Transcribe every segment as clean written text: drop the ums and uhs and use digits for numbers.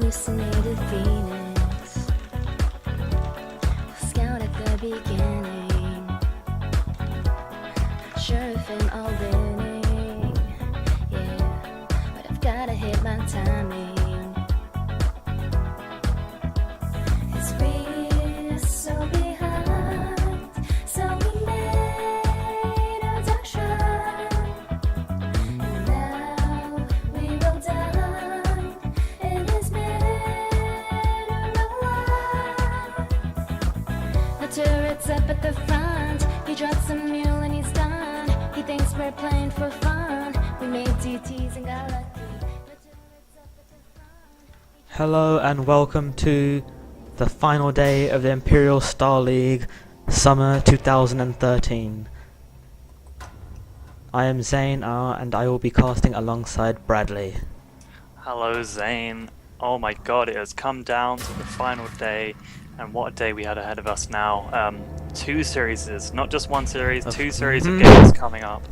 hallucinated phoenix, scout at the beginning, not sure if I'm all winning, yeah, but I've gotta hit my timing. It's we're so behind, so we made a junction, and now we will dine in his mineral line. The turret's up at the front, he drops a mule and he's done. He thinks we're playing for fun, we made DTs and got lucky. The turret's up at the front. Hello and welcome to the final day of the Imperial StarLeague Summer 2013. I am Zane R and I will be casting alongside Bradley. Hello Zane. Oh my god, it has come down to the final day, and what a day we had ahead of us now. Two series, not just one series, two series of games coming up.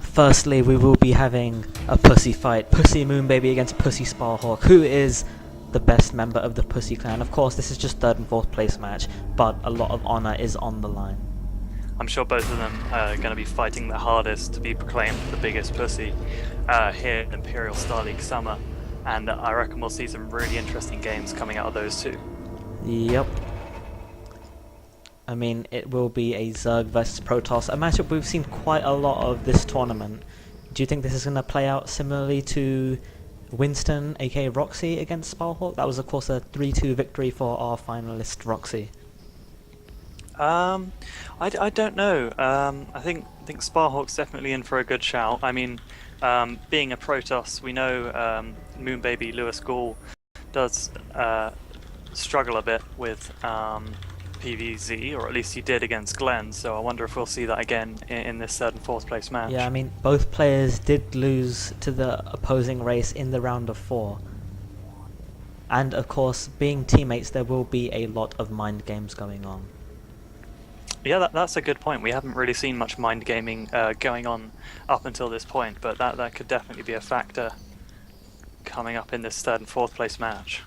Firstly, we will be having a PuSy fight. PuSy Moonbaby against PuSy Sparhawk. Who is the best member of the PuSy clan? Of course, this is just 3rd and 4th place match, but a lot of honour is on the line. I'm sure both of them are going to be fighting the hardest to be proclaimed the biggest PuSy here in Imperial StarLeague Summer, and I reckon we'll see some really interesting games coming out of those two. Yep. I mean, it will be a Zerg versus Protoss, a matchup we've seen quite a lot of this tournament. Do you think this is going to play out similarly to Winston, aka Roxy, against Sparhawk? That was, of course, a 3-2 victory for our finalist Roxy. I don't know. I think Sparhawk's definitely in for a good shout. I mean, being a Protoss, we know Moonbaby Lewis Gall does struggle a bit with PvZ, or at least he did against Glenn, so I wonder if we'll see that again in this 3rd and 4th place match. Yeah, I mean, both players did lose to the opposing race in the round of 4. And of course, being teammates, there will be a lot of mind games going on. Yeah, that's a good point. We haven't really seen much mind gaming going on up until this point, but that could definitely be a factor coming up in this 3rd and 4th place match.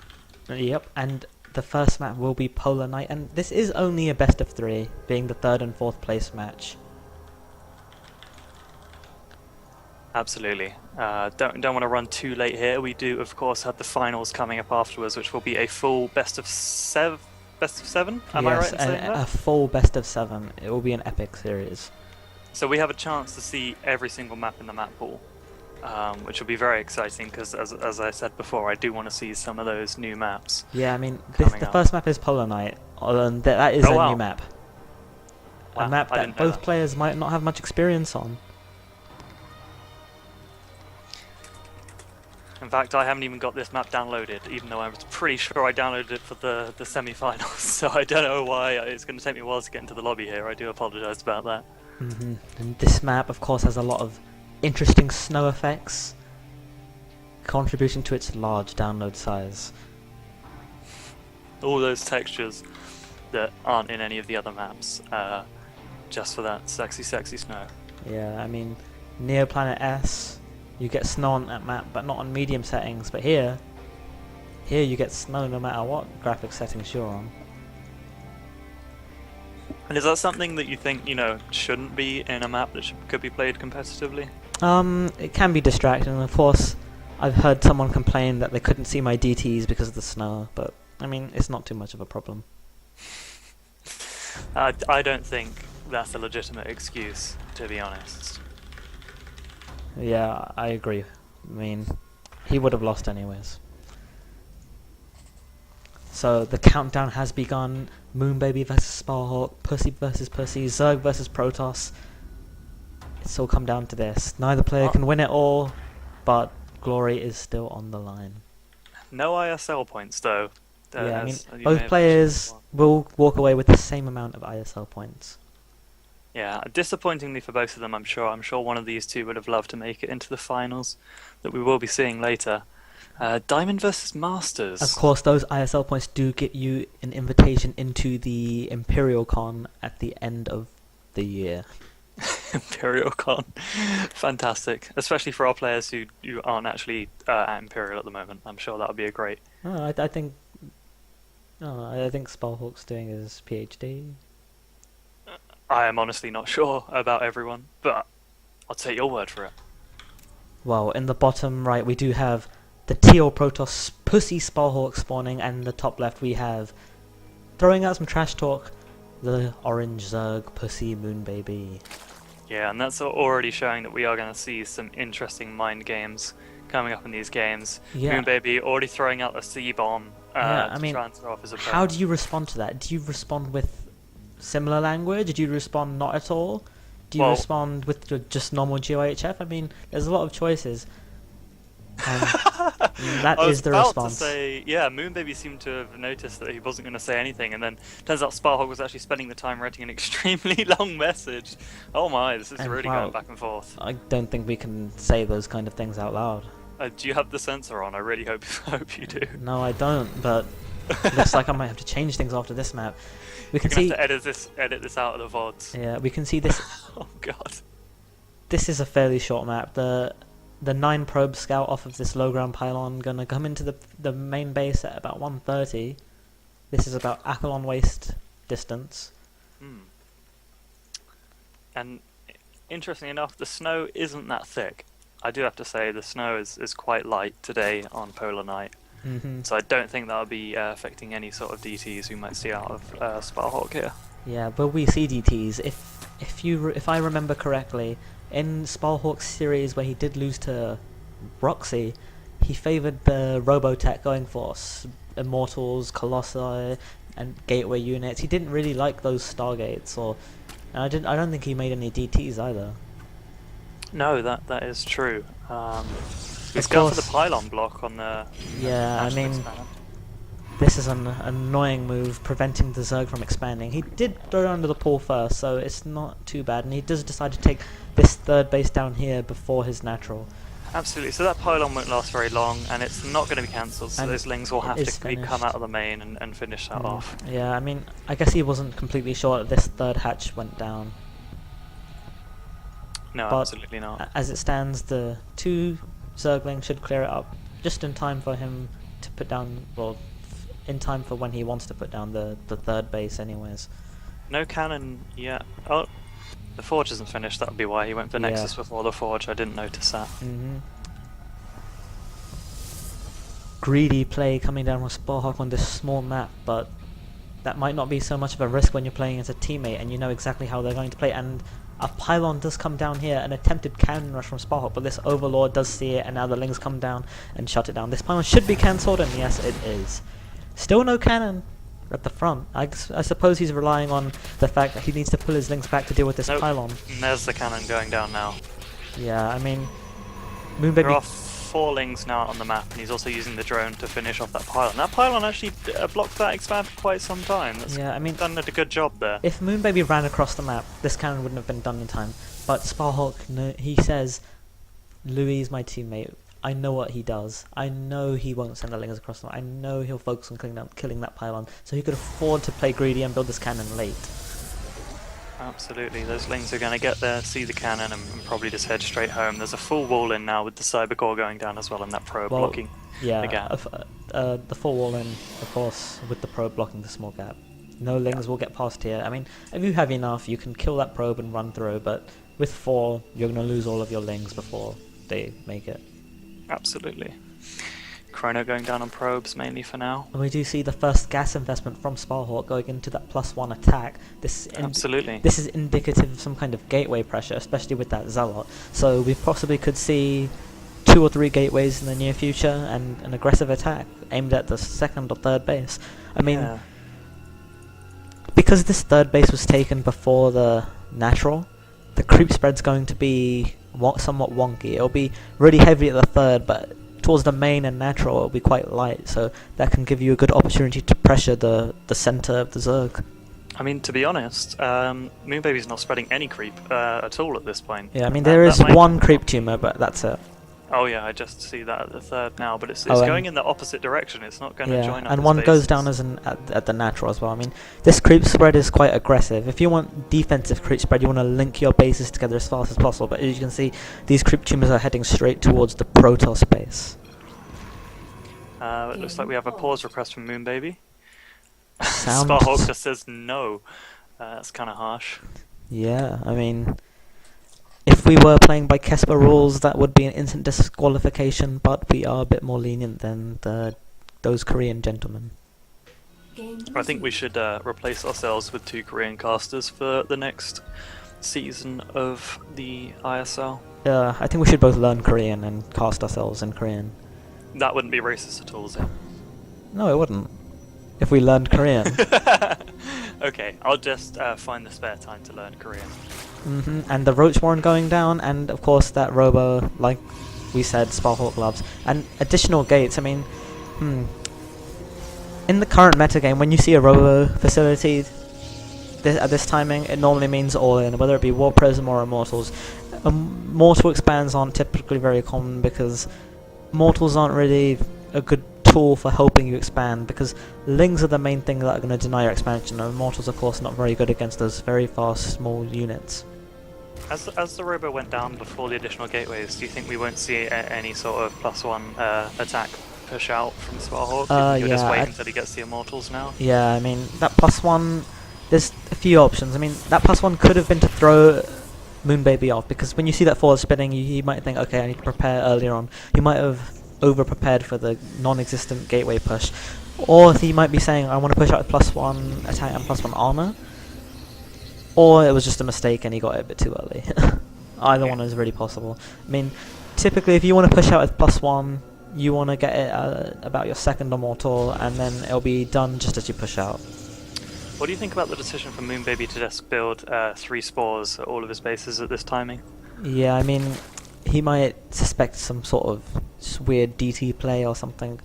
Yep, and the first map will be Polar Night, and this is only a best of 3, being the 3rd and 4th place match. Absolutely. Don't want to run too late here. We do, of course, have the finals coming up afterwards, which will be a full best of 7. Am I right in saying that? A full best of 7. It will be an epic series. So we have a chance to see every single map in the map pool, which will be very exciting because, as I said before, I do want to see some of those new maps. Yeah, I mean, the up. first map is Polar Night, and that is a wow. new map. Wow, A map I that didn't know both that. players might not have much experience on. In fact, I haven't even got this map downloaded, even though I was pretty sure I downloaded it for the semi-finals. So I don't know why it's going to take me a while to get into the lobby here. I do apologise about that. And this map, of course, has a lot of interesting snow effects, contributing to its large download size. All those textures that aren't in any of the other maps, just for that sexy snow. Yeah, I mean, Neoplanet S, you get snow on that map, but not on medium settings. But here you get snow no matter what graphics settings you're on. And is that something that you think, shouldn't be in a map that could be played competitively? It can be distracting, and of course, I've heard someone complain that they couldn't see my DTs because of the snow, but I mean, it's not too much of a problem. I don't think that's a legitimate excuse, to be honest. Yeah, I agree. I mean, he would have lost anyways. So the countdown has begun. Moonbaby versus Sparhawk, PuSy versus PuSy, Zerg versus Protoss. It's all come down to this. Neither player can win it all, but glory is still on the line. No ISL points, though. Yeah, I mean, as you may both have players mentioned will walk away with the same amount of ISL points. Yeah, disappointingly for both of them, I'm sure. I'm sure one of these two would have loved to make it into the finals that we will be seeing later. Diamond versus Masters. Of course, those ISL points do get you an invitation into the Imperial Con at the end of the year. Imperial Con. Fantastic. Especially for our players who aren't actually at Imperial at the moment. I'm sure that would be a great. Oh, I think. Oh, I think Sparhawk's doing his PhD. I am honestly not sure about everyone, but I'll take your word for it. Well, in the bottom right, we do have the teal Protoss PuSy Sparhawk spawning, and in the top left we have, throwing out some trash talk, the orange Zerg PuSy Moonbaby. Yeah, and that's already showing that we are going to see some interesting mind games coming up in these games. Yeah. Moonbaby already throwing out a C-bomb I to mean, try and throw off his opponent. how do you respond to that? Do you respond with similar language? Do you respond not at all? Do you Well- respond with just normal GOHF? I mean, there's a lot of choices. And that I was is the about response. to say, yeah, Moonbaby seemed to have noticed that he wasn't going to say anything, and then turns out Sparhawk was actually spending the time writing an extremely long message. Oh my, this is And really wow. going back and forth. I don't think we can say those kind of things out loud. Do you have the sensor on? I really hope hope you do. No, I don't, but looks like I might have to change things after this map. We can You're gonna see, have to edit this out of the VODs. yeah, we can see this. Oh god. This is a fairly short map. The 9 probe scout off of this low ground pylon gonna come into the main base at about 1:30. This is about Apollon waist distance. Hmm. And interestingly enough, the snow isn't that thick. I do have to say the snow is quite light today on Polar Night. Hmm. So I don't think that'll be affecting any sort of DTs we might see out of Sparhawk here. Yeah, but we see DTs. If I remember correctly, in Sparhawk's series where he did lose to Roxy, he favoured the Robotech going for Immortals, Colossi, and Gateway units. He didn't really like those Stargates, and I don't think he made any DTs either. No, that is true. He's Of going for the course. pylon block on the. Yeah, I national mean, expand. this is an annoying move, preventing the Zerg from expanding. He did throw under the pool first, so it's not too bad, and he does decide to take this third base down here before his natural. Absolutely. So that pylon won't last very long, and it's not going to be cancelled. So And those lings will it have is to come finished. out of the main and finish that off. Yeah, I mean, I guess he wasn't completely sure that this third hatch went down. No, But absolutely not. As it stands, the 2 Zerglings should clear it up just in time for him to put down, well, in time for when he wants to put down the third base anyways. No cannon yet. Oh, the forge isn't finished. That would be why he went for Yeah. Nexus before the forge. I didn't notice that. Greedy play coming down with Sparhawk on this small map, but that might not be so much of a risk when you're playing as a teammate and you know exactly how they're going to play. And a pylon does come down here, an attempted cannon rush from Sparhawk, but this Overlord does see it, and now the Lings come down and shut it down. This pylon should be cancelled, and yes, it is. Still no cannon at the front. I suppose he's relying on the fact that he needs to pull his Lings back to deal with this Nope. pylon. And there's the cannon going down now. Yeah, I mean, There Moonbaby. are 4 lings now on the map, and he's also using the drone to finish off that pylon. That pylon actually blocked that expand for quite some time. That's Yeah, I mean, done a good job there. if Moonbaby ran across the map, this cannon wouldn't have been done in time. But Sparhawk, he says, Louis is my teammate. I know what he does. I know he won't send the Lings across the map. I know he'll focus on killing that pylon. So he could afford to play greedy and build this cannon late. Absolutely, those lings are going to get there, see the cannon, and probably just head straight home. There's a full wall in now with the cyber core going down as well, and that probe Well, blocking Yeah, the gap. the full wall in, of course, with the probe blocking the small gap. No Lings will get past here. I mean, if you have enough, you can kill that probe and run through, but with 4, you're going to lose all of your Lings before they make it. Absolutely. Chrono going down on probes mainly for now. And we do see the first gas investment from Sparhawk going into that +1 attack. Absolutely. This is indicative of some kind of gateway pressure, especially with that Zealot. So we possibly could see 2 or 3 gateways in the near future and an aggressive attack aimed at the second or third base. I mean, Yeah. because this third base was taken before the natural, the creep spread's going to be somewhat wonky. It'll be really heavy at the third, but towards the main and natural it'll be quite light, so that can give you a good opportunity to pressure the center of the Zerg. I mean, to be honest, Moonbaby's not spreading any creep at all at this point. Yeah, I mean there is that might- one creep tumor, but that's it. Oh yeah, I just see that at the third now, but it's Oh, going in the opposite direction. It's not going to Yeah, join up. and his one goes bases. down as at the natural as well. I mean, this creep spread is quite aggressive. If you want defensive creep spread, you want to link your bases together as fast as possible. But as you can see, these creep tumors are heading straight towards the Protoss base. It looks like we have a pause request from Moonbaby. Sound. Sparhawk just says no. That's kind of harsh. Yeah, I mean, if we were playing by Kesper rules, that would be an instant disqualification. But we are a bit more lenient than those Korean gentlemen. I think we should replace ourselves with 2 Korean casters for the next season of the ISL. I think we should both learn Korean and cast ourselves in Korean. That wouldn't be racist at all, is it? No, it wouldn't. If we learned Korean. Okay, I'll just find the spare time to learn Korean. And the Roach Warren going down, and of course that Robo, like we said, Sparhawk loves. And additional gates, I mean, in the current metagame, when you see a Robo facility at this timing, it normally means all in, whether it be War Prism or Immortals. Mortal expands aren't typically very common because Mortals aren't really a good tool for helping you expand, because Lings are the main thing that are going to deny your expansion, and Mortals of course not very good against those very fast small units. As the Robo went down before the additional gateways, do you think we won't see any sort of +1 attack push out from Sparhawk? You'll just wait until he gets the Immortals now? Yeah, I mean, that +1, there's a few options. I mean, that +1 could have been to throw Moonbaby off, because when you see that forward spinning, you might think, okay, I need to prepare earlier on. You might have over-prepared for the non-existent gateway push. Or he might be saying, I want to push out with +1 attack and +1 armor. Or it was just a mistake and he got it a bit too early. Either one is really possible. I mean, typically if you want to push out with +1, you want to get it about your second Immortal, and then it'll be done just as you push out. What do you think about the decision for Moonbaby to just build 3 spores at all of his bases at this timing? Yeah, I mean, he might suspect some sort of just weird DT play or something.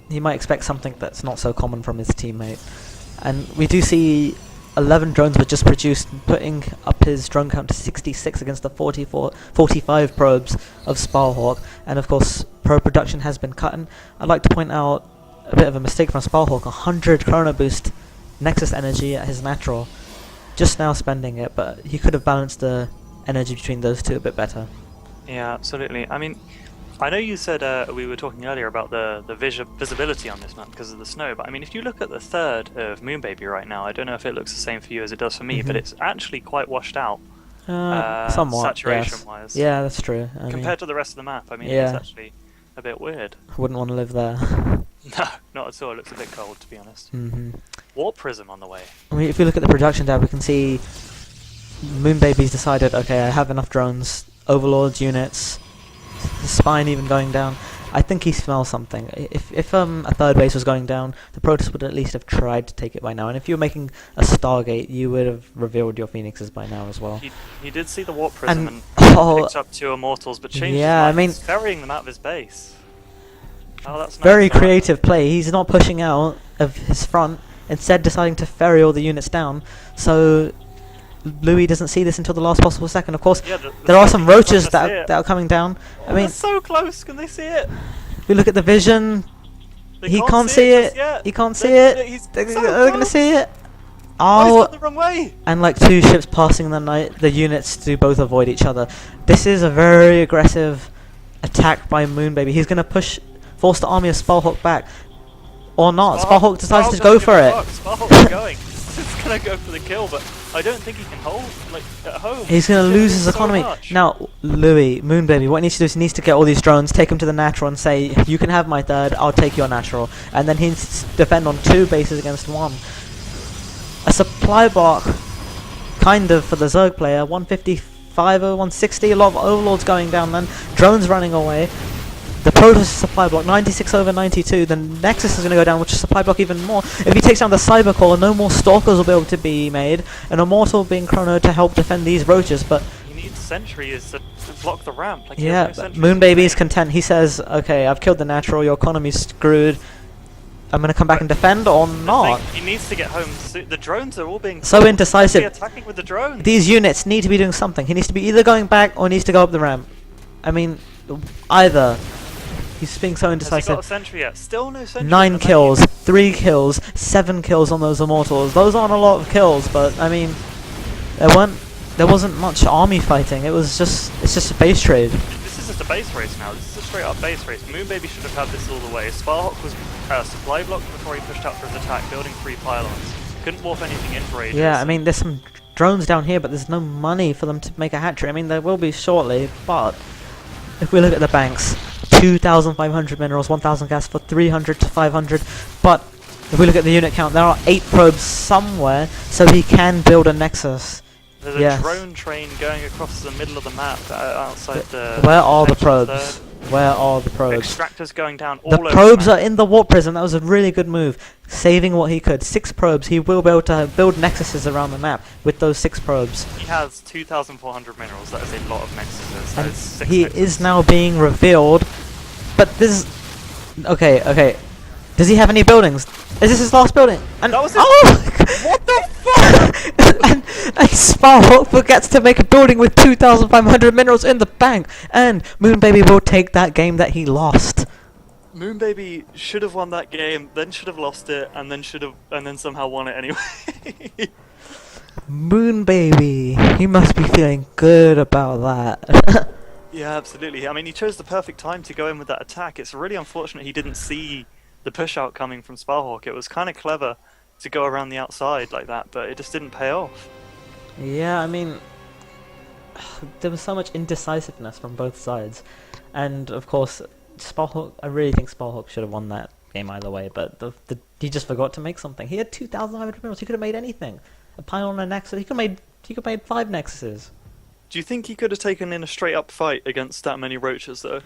He might expect something that's not so common from his teammate. And we do see 11 drones were just produced, putting up his drone count to 66 against the 45 probes of Sparhawk. And of course, probe production has been cut. And I'd like to point out a bit of a mistake from Sparhawk. 100 chrono boost Nexus energy at his natural. Just now spending it, but he could have balanced the energy between those two a bit better. Yeah, absolutely. I mean, I know you said we were talking earlier about the visibility on this map because of the snow, but I mean, if you look at the third of Moonbaby right now, I don't know if it looks the same for you as it does for me, but it's actually quite washed out. Somewhat, saturation-wise. Yeah, that's true. Compared to the rest of the map, I mean, yeah. it's actually a bit weird. I wouldn't want to live there. No, not at all. It looks a bit cold, to be honest. Warp Prism on the way. I mean, if we look at the production tab, we can see Moonbaby's decided, okay, I have enough drones, Overlords, units, the Spine even going down. I think he smells something. If a third base was going down, the Protoss would at least have tried to take it by now. And if you were making a Stargate, you would have revealed your Phoenixes by now as well. He did see the Warp Prism and picked up 2 Immortals, but changed his mind. I mean, he's ferrying them out of his base. Oh, that's very nice. creative play. He's not pushing out of his front, instead deciding to ferry all the units down. So Louis doesn't see this until the last possible second. Of course, there are some roaches that are coming down. I mean, they're so close. Can they see it? If we look at the vision, he can't see it. He can't see it. They're going to see it. Oh, he's gone the wrong way. And like 2 ships passing the units do both avoid each other. This is a very aggressive attack by Moonbaby. He's going to force the army of Sparhawk back. Or not. Sparhawk decides to go for it. Sparhawk's going. He's going to go for the kill, but I don't think he can hold at home. He's going to lose his economy. Now, Louis, Moonbaby, what he needs to do is he needs to get all these drones, take them to the natural and say, you can have my third, I'll take your natural. And then he needs to defend on 2 bases against 1. A supply block, kind of, for the Zerg player. 155 or 160, a lot of Overlords going down then. Drones running away. The Protoss supply block, 96 over 92. The Nexus is going to go down, which is supply block even more. If he takes down the Cyber Core, no more Stalkers will be able to be made. An Immortal being chrono to help defend these roaches, but he needs sentries to block the ramp. Like, yeah, but Moonbaby is content. He says, okay, I've killed the natural, your economy's screwed. I'm going to come back and defend or not. He needs to get home. The drones are all being so indecisive. Attacking with the drones. These units need to be doing something. He needs to be either going back or needs to go up the ramp. I mean, either. He's being so Has he got a indecisive. sentry yet? Still no sentry. in 9 the kills, main. 3 kills, 7 kills on those Immortals. Those aren't a lot of kills, but I mean, there wasn't much army fighting. It's just a base trade. This is just a base race now. This is a straight up base race. Moonbaby should have had this all the way. Sparhawk was supply blocked before he pushed out for his attack, building 3 pylons. Couldn't warp anything in for ages. Yeah, I mean, there's some drones down here, but there's no money for them to make a hatchery. I mean, there will be shortly, but if we look at the banks, 2,500 minerals, 1,000 gas for 300 to 500. But if we look at the unit count, there are 8 probes somewhere, so he can build a nexus. There's a drone train going across the middle of the map outside the... Where are the section probes? third. Where are the probes? Extractors going down all The over probes the are map. in the warp prism. That was a really good move. Saving what he could. 6 probes. He will be able to build nexuses around the map with those 6 probes. He has 2,400 minerals. That is a lot of nexuses. That And is 6 he nexuses. is now being revealed. But this is... Okay. Does he have any buildings? Is this his last building? And That was his- oh! What the fuck? and Sparhawk forgets to make a building with 2,500 minerals in the bank. And Moonbaby will take that game that he lost. Moonbaby should have won that game, then should have lost it, and then somehow won it anyway. Moonbaby, he must be feeling good about that. Yeah, absolutely. I mean, he chose the perfect time to go in with that attack. It's really unfortunate he didn't see the push out coming from Sparhawk. It was kind of clever to go around the outside like that, but it just didn't pay off. Yeah, I mean, there was so much indecisiveness from both sides, and of course, Sparhawk. I really think Sparhawk should have won that game either way, but he just forgot to make something. He had 2,500 minerals. He could have made anything. A pylon, a nexus. He could have made 5 nexuses. Do you think he could have taken in a straight up fight against that many roaches though?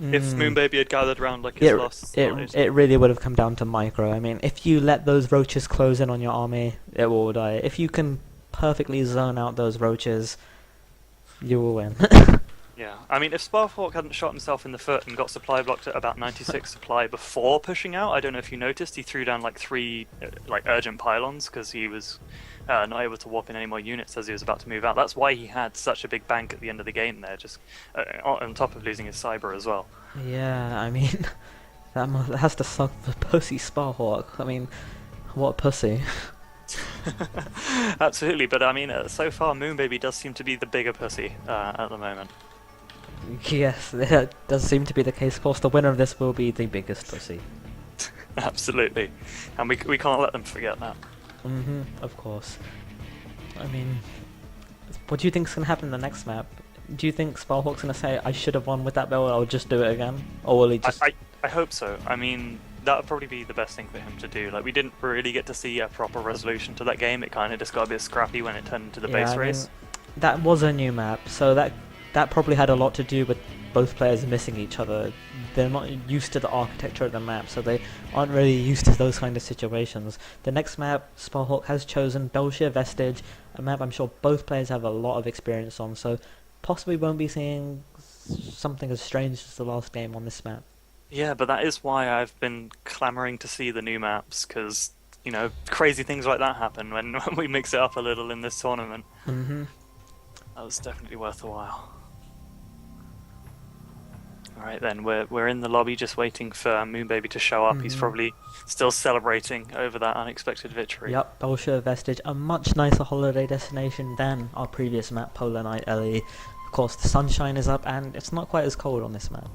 If Moonbaby had gathered around like his last slide? It really would have come down to micro. I mean, if you let those roaches close in on your army, it will die. If you can perfectly zone out those roaches, you will win. Yeah, I mean, if Sparhawk hadn't shot himself in the foot and got supply blocked at about 96 supply before pushing out, I don't know if you noticed, he threw down like 3 urgent pylons because he was not able to warp in any more units as he was about to move out. That's why he had such a big bank at the end of the game there, just on top of losing his cyber as well. Yeah, I mean, that has to suck for pussy Sparhawk. I mean, what pussy. Absolutely, but I mean, so far Moonbaby does seem to be the bigger pussy at the moment. Yes, that does seem to be the case. Of course, the winner of this will be the biggest pussy. Absolutely, and we can't let them forget that. Of course. I mean, what do you think's gonna happen in the next map? Do you think Sparhawk's gonna say, I should have won with that build, I'll just do it again? Or will he just... I hope so. I mean, that would probably be the best thing for him to do. Like, we didn't really get to see a proper resolution to that game. It kind of just got a bit scrappy when it turned into the base race. That was a new map, so that probably had a lot to do with both players missing each other. They're not used to the architecture of the map, so they aren't really used to those kind of situations. The next map, Sparhawk has chosen Belshire Vestige, a map I'm sure both players have a lot of experience on, so possibly won't be seeing something as strange as the last game on this map. Yeah, but that is why I've been clamoring to see the new maps, because, you know, crazy things like that happen when we mix it up a little in this tournament. That was definitely worth a while. Alright then, we're in the lobby just waiting for Moonbaby to show up. He's probably still celebrating over that unexpected victory. Yep, Belshire Vestige, a much nicer holiday destination than our previous map, Polar Night LE. Of course, the sunshine is up and it's not quite as cold on this map.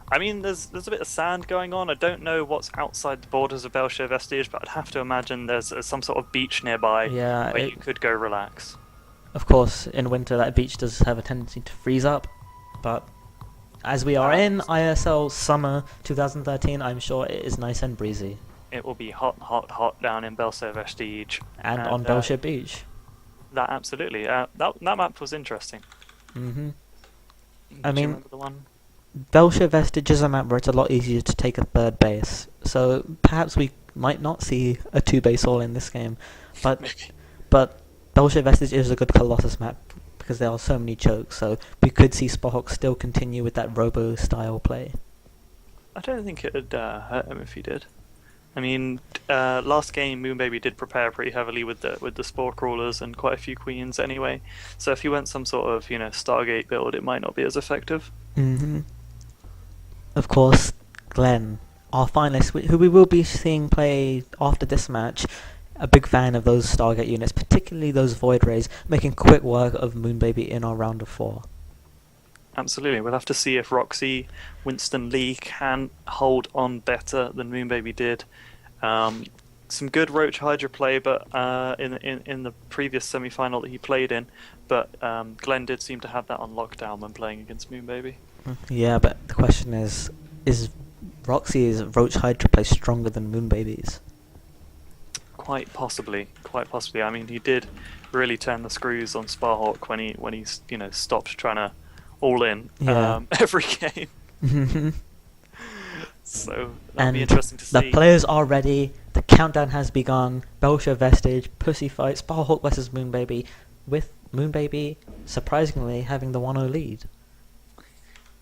I mean, there's a bit of sand going on. I don't know what's outside the borders of Belshire Vestige, but I'd have to imagine there's some sort of beach nearby where you could go relax. Of course, in winter that beach does have a tendency to freeze up, but as we are in ISL Summer 2013, I'm sure it is nice and breezy. It will be hot, hot, hot down in Belshire Vestige. And on Belshire Beach. That absolutely. That map was interesting. I Do mean, you remember the one? Belshire Vestige is a map where it's a lot easier to take a third base, so perhaps we might not see a 2-base all in this game, but Belshire Vestige is a good Colossus map because there are so many chokes, so we could see Sparhawk still continue with that robo style play. I don't think it would hurt him if he did. I mean, last game Moonbaby did prepare pretty heavily with the spore crawlers and quite a few queens anyway. So if he went some sort of Stargate build, it might not be as effective. Hmm. Of course, Glenn, our finalist, who we will be seeing play after this match, a big fan of those Stargate units, particularly those Void Rays, making quick work of Moonbaby in our round of 4. Absolutely, we'll have to see if Roxy, Winston Lee can hold on better than Moonbaby did. Some good Roach Hydra play, but in the previous semi-final that he played in, but Glenn did seem to have that on lockdown when playing against Moonbaby. Yeah, but the question is Roxy's Roach Hydra play stronger than Moonbaby's? Quite possibly. I mean, he did really turn the screws on Sparhawk when he stopped trying to all in every game. So that'll be interesting to see. The players are ready. The countdown has begun. Belcher Vestige, PuSy fight, Sparhawk versus Moonbaby, with Moonbaby surprisingly having the 1-0 lead.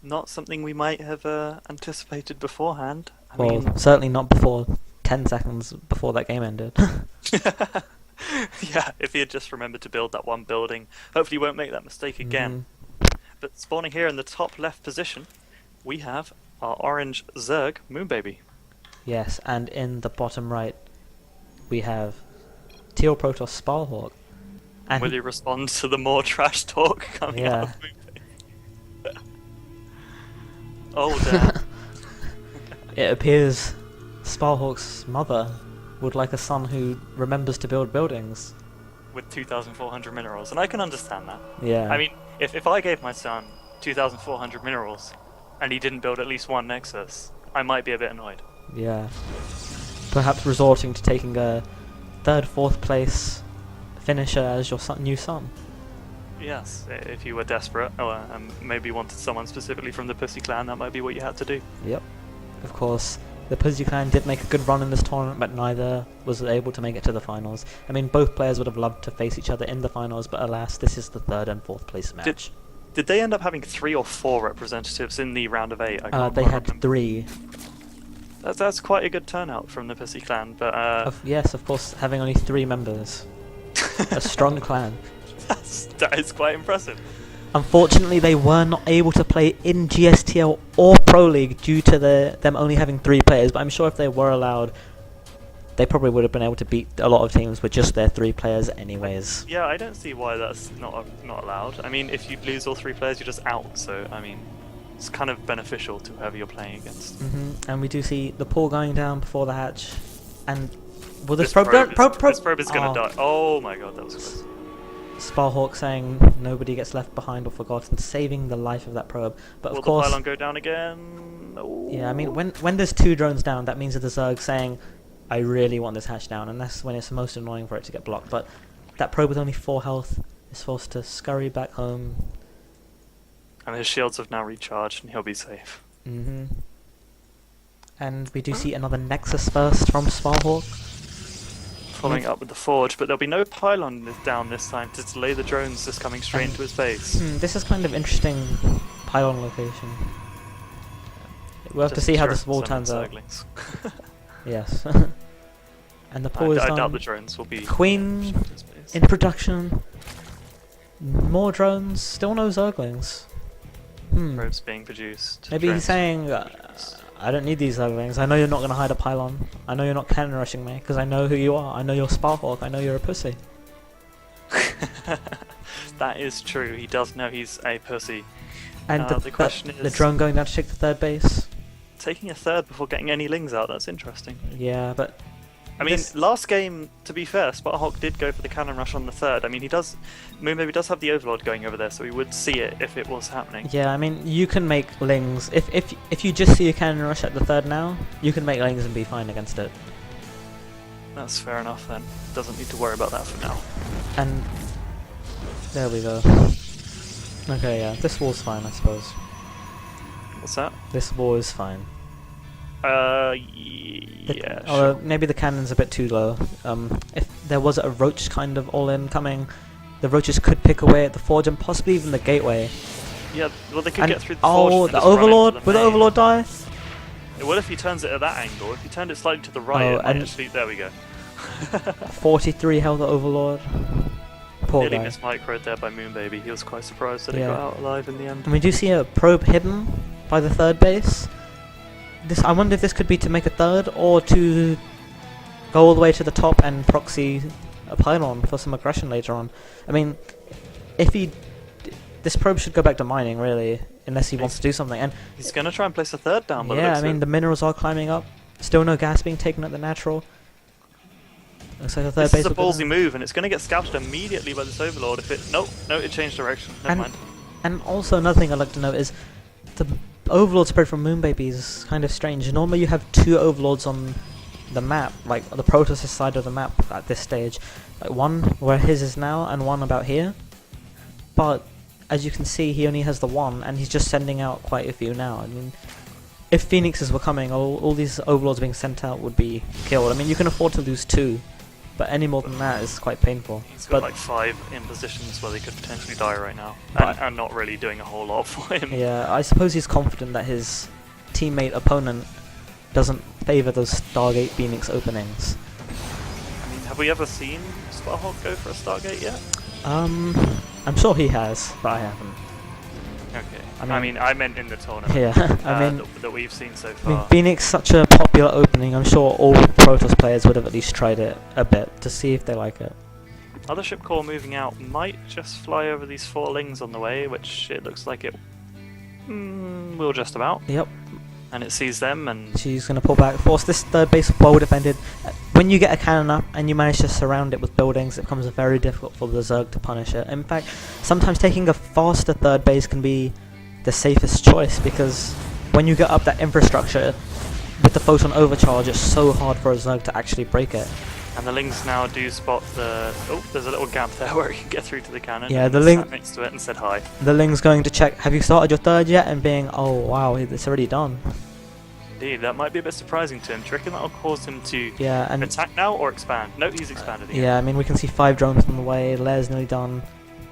Not something we might have anticipated beforehand. I Well, mean, certainly not before 10 seconds before that game ended. yeah, if he had just remembered to build that one building, hopefully he won't make that mistake again. But spawning here in the top left position, we have our orange Zerg Moonbaby. Yes, and in the bottom right, we have Teal Protoss Sparhawk. And Will he respond to the more trash talk coming out of Moonbaby? Oh, damn. It appears Sparhawk's mother would like a son who remembers to build buildings. With 2,400 minerals, and I can understand that. Yeah. I mean, if I gave my son 2,400 minerals and he didn't build at least one Nexus, I might be a bit annoyed. Yeah. Perhaps resorting to taking a 3rd, 4th place finisher as your new son. Yes, if you were desperate, or maybe wanted someone specifically from the PuSy clan, that might be what you had to do. Yep. Of course, the PuSy clan did make a good run in this tournament, but neither was able to make it to the finals. I mean, both players would have loved to face each other in the finals, but alas, this is the 3rd and 4th place match. Did they end up having 3 or 4 representatives in the round of 8? They had 3. That's quite a good turnout from the PuSy clan, but yes, of course, having only 3 members. A strong clan. That is quite impressive. Unfortunately, they were not able to play in GSTL or Pro League due to them only having 3 players, but I'm sure if they were allowed, they probably would have been able to beat a lot of teams with just their 3 players anyways. Yeah, I don't see why that's not allowed. I mean, if you lose all 3 players, you're just out, so, I mean, it's kind of beneficial to whoever you're playing against. And we do see the pool going down before the hatch, and will This probe is gonna die. Oh my god, that was close. Sparhawk saying nobody gets left behind or forgotten, saving the life of that probe. But Will of course, the pylon go down again? Oh. yeah, I mean, when there's 2 drones down, that means that the Zerg saying, I really want this hatch down, and that's when it's most annoying for it to get blocked. But that probe with only 4 health is forced to scurry back home. And his shields have now recharged, and he'll be safe. And we do see another Nexus first from Sparhawk. Following up with the forge, but there'll be no pylon down this time to delay the drones just coming straight into his base. This is kind of interesting pylon location. We'll have to Just see how this summon wall turns out. Zerglings. Yes. And the pool is I done. doubt the drones will be Queen to his base. in production. More drones. Still no Zerglings. Probes being produced. Maybe drones he's saying, being produced. I don't need these Zerglings. I know you're not going to hide a pylon. I know you're not cannon rushing me, because I know who you are. I know you're Sparhawk. I know you're a PuSy. That is true. He does know he's a PuSy. And the question is, the drone going down to take the 3rd base. taking a 3rd before getting any lings out. That's interesting. Yeah, but I mean, last game, to be fair, Sparhawk did go for the cannon rush on the 3rd. I mean, Moonbaby does have the Overlord going over there, so we would see it if it was happening. yeah, I mean, you can make lings. If you just see a cannon rush at the 3rd now, you can make lings and be fine against it. That's fair enough then. Doesn't need to worry about that for now. And there we go. Okay, yeah, this wall's fine, I suppose. What's that? This wall is fine. Yeah, Although sure. maybe the cannon's a bit too low. If there was a roach kind of all-in coming, the roaches could pick away at the forge and possibly even the gateway. Yeah, well, they could And get through the forge. oh, and the just run into Overlord! the Will the main. Overlord die? What if he turns it at that angle? If he turned it slightly to the right, Oh, it might and- actually... There we go. 43 health Overlord. Poor Nearly guy. mismicroed there by Moonbaby. He was quite surprised that he Yeah. got out alive in the end. And we do see a probe hidden by the third base. I wonder if this could be to make a third, or to go all the way to the top and proxy a pylon for some aggression later on. I mean, if he... This probe should go back to mining, really, unless he wants to do something. And He's going to try and place a third down, but yeah, I mean, the minerals are climbing up. Still no gas being taken at the natural. Looks like the third this base is a will go ballsy down. move, and it's going to get scouted immediately by this Overlord if it... No, it changed direction. Never mind. And also another thing I'd like to note is the Overlord spread from Moonbaby is kind of strange. Normally you have 2 Overlords on the map, like the Protoss side of the map at this stage. Like one where his is now and one about here. But as you can see, he only has the one, and he's just sending out quite a few now. I mean, if Phoenixes were coming, all these Overlords being sent out would be killed. I mean, you can afford to lose 2. But any more than that is quite painful. He's got But like 5 in positions where they could potentially die right now, But- and not really doing a whole lot for him. yeah, I suppose he's confident that his teammate opponent doesn't favour those Stargate Phoenix openings. I mean, have we ever seen Sparhawk go for a Stargate yet? I'm sure he has, but I haven't. Okay. I I mean- mean, I meant in the tournament. Yeah, I mean, that we've seen so I mean, far. Phoenix such a popular opening. I'm sure all Protoss players would have at least tried it a bit to see if they like it. Other ship core moving out might just fly over these 4 lings on the way, which it looks like it will just about. Yep, And it sees them, and she's going to pull back. Of course, this third base is well defended. When you get a cannon up and you manage to surround it with buildings, it becomes very difficult for the Zerg to punish it. In fact, sometimes taking a faster third base can be the safest choice, because when you get up that infrastructure with the photon overcharge, it's so hard for a Zerg to actually break it. and the lings now do spot the... Oh, there's a little gap there where you can get through to the cannon. Yeah, and the sat ling- next to it and said hi. The Ling's going to check, have you started your third yet? And being, oh wow, it's already done. Indeed, that might be a bit surprising to him. Do you reckon that'll cause him to Yeah, and attack now or expand? No, he's expanded again. yeah, I mean, we can see 5 drones on the way, Lair's nearly done,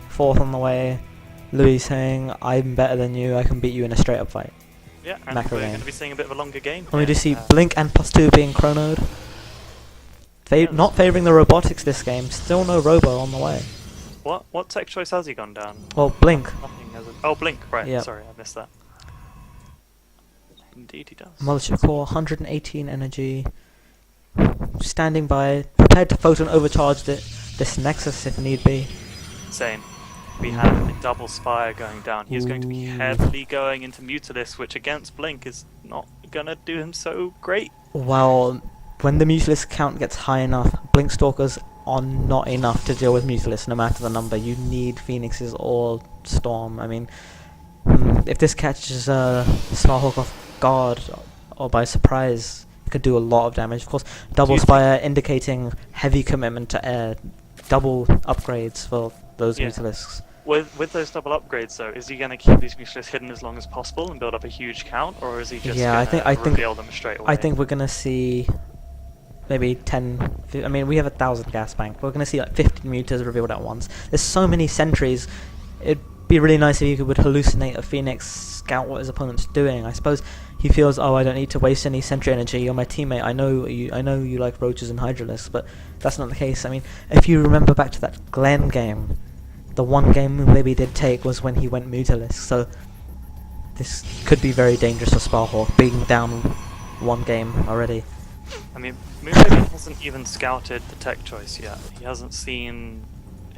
4th on the way, Louis saying, I'm better than you, I can beat you in a straight up fight. Yeah, and Macro we're game. going to be seeing a bit of a longer game. And we do see here. Blink and +2 being chronoed. Not favouring the robotics this game, still no robo on the way. What tech choice has he gone down? Well, Blink, Nothing has it. Oh, Blink, right. Yeah. Sorry, I missed that. Indeed he does. Mothership core, 118 energy, standing by, prepared to photon overcharge this Nexus if need be. Same. We have a double Spire going down. He's going to be Ooh. heavily going into Mutalis, which against Blink is not going to do him so great. Well, when the Mutalisk count gets high enough, Blink Stalkers are not enough to deal with Mutalisk, no matter the number. You need Phoenixes or Storm. I mean, if this catches Sparhawk off guard or by surprise, it could do a lot of damage. Of course, double you Spire indicating heavy commitment to air, double upgrades for those Yeah. Mutalisks. With those double upgrades, though, is he going to keep these Mutalisks hidden as long as possible and build up a huge count, or is he just Yeah, I going think- to reveal them straight away? I think we're gonna see maybe 10. I mean, we have 1,000 gas bank. We're gonna see like 15 mutas revealed at once. There's so many sentries. It'd be really nice if you would hallucinate a Phoenix, scout what his opponent's doing. I suppose he feels, oh, I don't need to waste any sentry energy. You're my teammate. I know you like roaches and hydralisks, but that's not the case. I mean, if you remember back to that Glen game, the one game Moonbaby did take was when he went Mutalisk. So this could be very dangerous for Sparhawk, being down 1 game already. I mean, Moonbaby hasn't even scouted the tech choice yet. He hasn't seen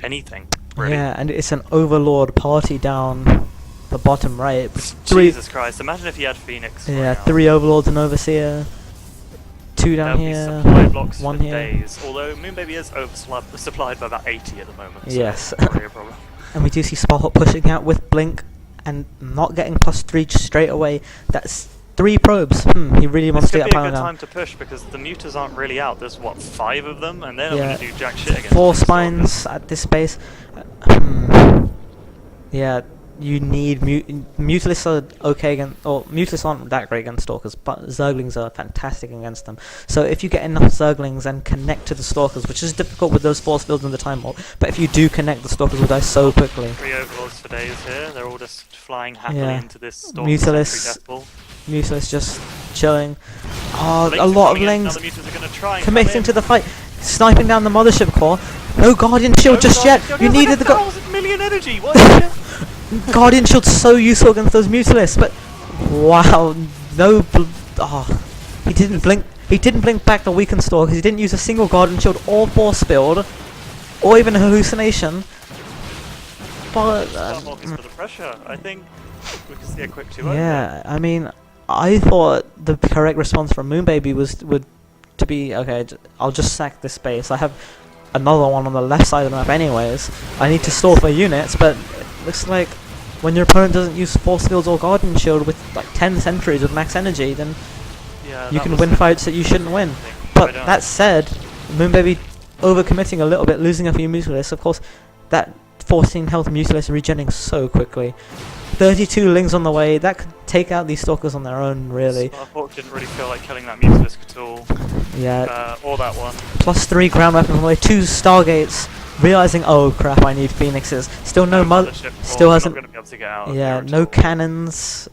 anything, really. Yeah, and it's an Overlord party down the bottom right. 3, Jesus Christ, imagine if he had Phoenix. yeah, right now. 3 Overlords and Overseer, 2 down There'll be here, supply blocks 1 for here. days. Although Moonbaby is oversupplied by about 80 at the moment. So Yes. that's probably a problem. And we do see Sparhawk pushing out with Blink and not getting +3 straight away. That's 3 probes. He really This wants to could get be a power good down. time to push because the mutas aren't really out. There's what, 5 of them, and they're not Yeah. going to do jack shit against 4 Blink Stalkers. spines at this space. Yeah, you need Mutalisks are okay against, or Mutalisks aren't that great against Stalkers, but Zerglings are fantastic against them. So if you get enough Zerglings and connect to the Stalkers, which is difficult with those force fields in the Time Vault, but if you do connect, the Stalkers will die so quickly. 3 overlords for days here. They're all just flying happily Yeah. into this storm Mutalisks- sentry death ball. Museless just chilling. Oh, Lings a are lot of coming in, Lings now the Mutas are gonna try and committing come in. to the fight, sniping down the mothership core. No Guardian Shield Oh, just God, yet. it's got You like needed the 1,000 million energy. What is it? Guardian Shield's so useful against those Mutalisks, but wow, no. Oh, he didn't blink. He didn't blink back the weakened Stalkers. He didn't use a single Guardian Shield or Force Field, or even a hallucination. But Sparhawk is for the pressure. I think we can see a quick 2-0. yeah, I mean, I thought the correct response from Moonbaby would to be okay. I'll just sack this base. I have another one on the left side of the map, anyways. I need to stall for units, but it looks like when your opponent doesn't use Force Fields or Guardian Shield with like 10 sentries with max energy, then Yeah, you that can was win the fights that you shouldn't win. thing. But I don't- that said, Moonbaby overcommitting a little bit, losing a few Mutalisks. Of course, that 14 health Mutalist regenerating so quickly. 32 Lings on the way. That could take out these Stalkers on their own, really. Sparhawk didn't really feel like killing that Mutalisk at all. Yeah. Or that one. Plus 3 ground weapons on the way. 2 Stargates. Realizing, oh crap, I need Phoenixes. Still no Mothership still core, hasn't. Not going to be able to get out of Yeah, there at no all. cannons.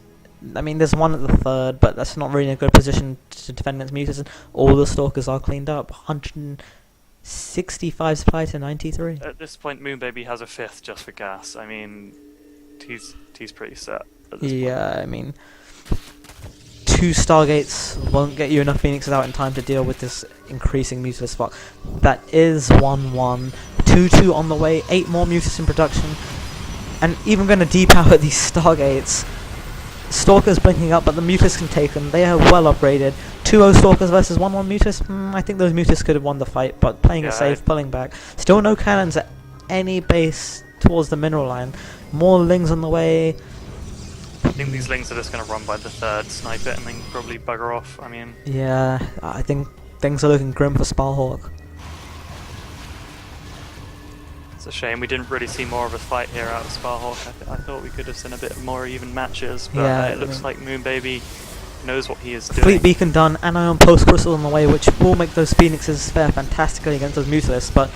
I mean, there's one at the third, but that's not really in a good position to defend against Mutas. And all the Stalkers are cleaned up. 165 supply to 93. At this point, Moonbaby has a 5th just for gas. I mean, he's pretty set at this point. Yeah, I mean, 2 Stargates won't get you enough Phoenixes out in time to deal with this increasing Mutalist spot. That is 1-1. 2-2 on the way, 8 more Mutas in production. And even going to depower these Stargates. Stalkers blinking up, but the Mutas can take them. They are well upgraded. 2-0 Stalkers versus 1-1 Mutas. I think those Mutas could have won the fight, but playing it safe, pulling back. Still no cannons at any base towards the mineral line. More Lings on the way. I think these Lings are just going to run by the 3rd, snipe it, and then probably bugger off. I mean, Yeah, I think things are looking grim for Sparhawk. it's a shame we didn't really see more of a fight here out of Sparhawk. I thought we could have seen a bit more even matches, but Yeah, it looks like Moonbaby knows what he is doing. Fleet Beacon done, Anion Post Crystal on the way, which will make those Phoenixes fare fantastically against those Mutalisks, but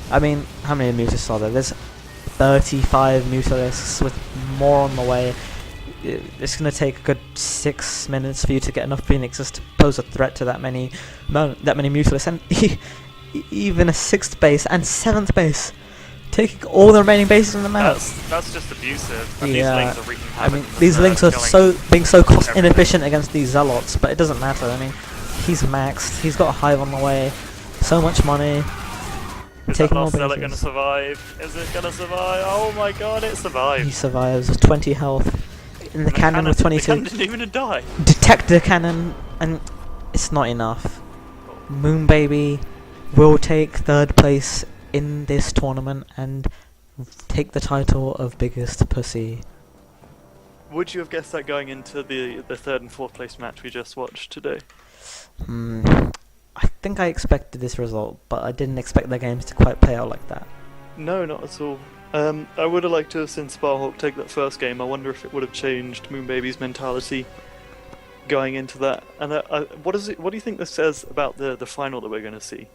I mean, how many Mutalisks are there? There's 35 Mutalisks with more on the way. It's going to take a good 6 minutes for you to get enough Phoenixes to pose a threat to that many Mutalisks, and even a 6th base and 7th base, taking all the remaining bases on the map. That's just abusive. And Yeah, these Lings are wreaking I havoc mean, in the these third, Links are killing being so cost everything. inefficient against these Zealots, but it doesn't matter. I mean, he's maxed, he's got a Hive on the way, so much money. Is that Taking more last Zealot going to bases. survive? Is it going to survive? Oh my god, it survived. He survives with 20 health. In the cannon with The 22. cannon didn't even die. Detector cannon, and it's not enough. Moonbaby will take 3rd place in this tournament and take the title of biggest pussy. Would you have guessed that going into the 3rd and 4th place match we just watched today? I think I expected this result, but I didn't expect the games to quite play out like that. No, not at all. I would have liked to have seen Sparhawk take that first game. I wonder if it would have changed Moonbaby's mentality going into that. And what do you think this says about the final that we're going to see?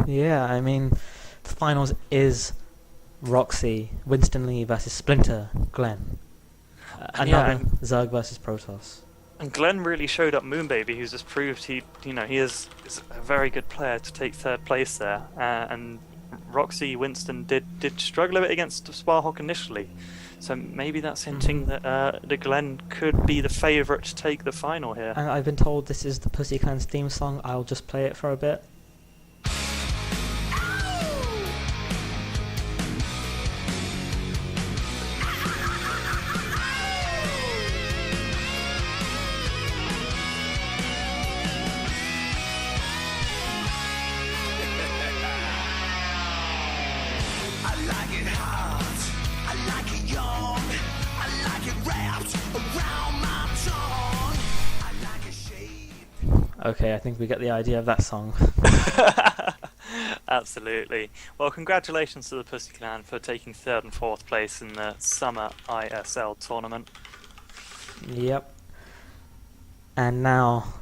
Yeah, I mean, the finals is Roxy, Winston Lee versus Splinter, Glenn. Another Zerg versus Protoss. And Glenn really showed up Moonbaby, who's just proved he is a very good player to take 3rd place there. And Roxy, Winston did struggle a bit against Sparhawk initially, so maybe that's hinting that the Glenn could be the favourite to take the final here. And I've been told this is the Pussy Clan's theme song. I'll just play it for a bit. Okay, I think we get the idea of that song. Absolutely. Well, congratulations to the Pussy Clan for taking 3rd and 4th place in the Summer ISL tournament. Yep. And now